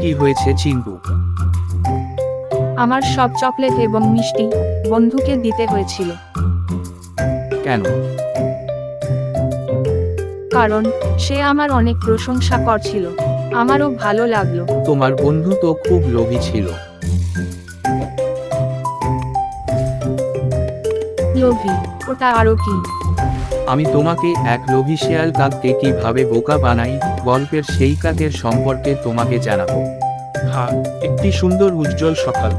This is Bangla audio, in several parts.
কি হয়েছে চিন্টু? আমার সব চকলেট এবং মিষ্টি বন্ধুকে দিতে হয়েছিল, কেন? কারণ সে আমার অনেক প্রশংসা করছিল। আমারও ভালো লাগলো। তোমার বন্ধু তো খুব লোভী ছিল। লোভী? ওটা আরো কি? আমি তোমাকে এক লোভী শেয়াল কাককে কিভাবে বোকা বানাই গল্পের সেই কাকের সম্পর্কে তোমাকে জানাবো। হ্যাঁ, একটি সুন্দর উজ্জ্বল সকাল।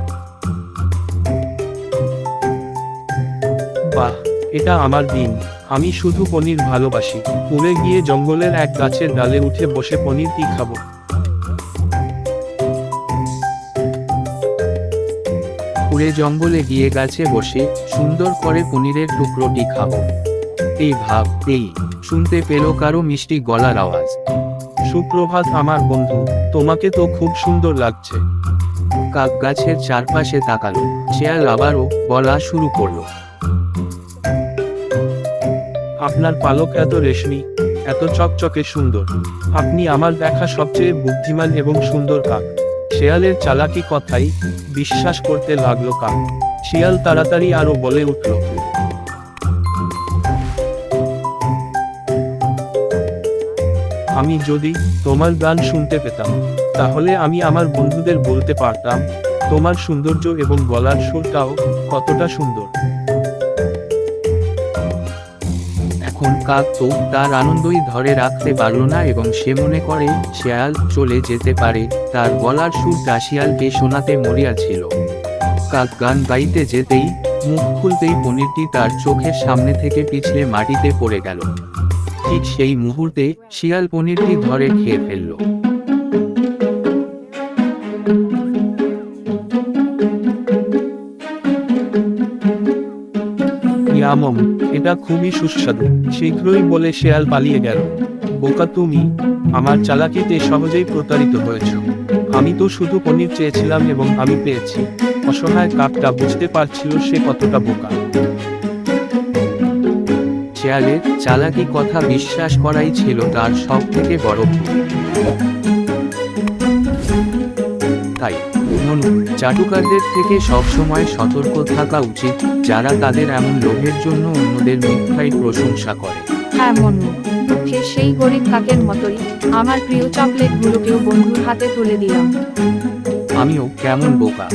বাহ, এটা আমার দিন। আমি শুধু পনির ভালোবাসি। উড়ে গিয়ে জঙ্গলের এক গাছের ডালে উঠে বসে পনিরটি খাবো। উড়ে জঙ্গলে গিয়ে গাছে বসে সুন্দর করে পনিরের টুকরোটি খাবো। এই ভাবতেই শুনতে পেল কারো মিষ্টি গলার আওয়াজ। সুপ্রভাত আমার বন্ধু, তোমাকে তো খুব সুন্দর লাগছে। কাক গাছের চারপাশে তাকালো। শেয়াল আবারও বলা শুরু করলো। আপনার পালক এত রেশমি, এত চকচকে সুন্দর। আপনি আমার দেখা সবচেয়ে বুদ্ধিমান এবং সুন্দর কাক। শেয়ালের চালাকি কথাই বিশ্বাস করতে লাগলো কাক। শিয়াল তাড়াতাড়ি আরো বলে উঠল, আমি যদি তোমার গান শুনতে পেতাম, তাহলে আমি আমার বন্ধুদের বলতে পারতাম তোমার সৌন্দর্য এবং গলার সুরটাও কতটা সুন্দর। এখন কাক তো তার আনন্দই ধরে রাখতে পারল না এবং সে মনে করে শেয়াল চলে যেতে পারে, তার গলার সুরটা শিয়ালকে শোনাতে মরিয়া ছিল। কাক গান গাইতে যেতেই মুখ খুলতেই পনিরটি তার চোখের সামনে থেকে পিছলে মাটিতে পড়ে গেল। ঠিক সেই মুহূর্তে শিয়াল পনিরটি ধরে খেয়ে ফেলল। ইয়ামম, এটা খুবই সুস্বাদু, শীঘ্রই বলে শেয়াল পালিয়ে গেল। বোকা তুমি, আমার চালাকিতে সহজেই প্রতারিত হয়েছ। আমি তো শুধু পনির চেয়েছিলাম এবং আমি পেয়েছি। অসহায় কাকটা বুঝতে পারছিল সে কতটা বোকা। শেয়ালের চালাকি কথা বিশ্বাস করাই ছিল তার সব থেকে বড় ভুল। তাই মনু, চাটুকারদের থেকে সবসময় সতর্ক থাকা উচিত, যারা তাদের এমন লোভের জন্য অন্যদের মিথ্যায় প্রশংসা করে। হ্যাঁ মনু, দুঃখে সেই গরিব কাকের মতোই আমার প্রিয় চকলেটগুলোকেও বন্ধুর হাতে তুলে দিলাম। আমিও কেমন বোকা।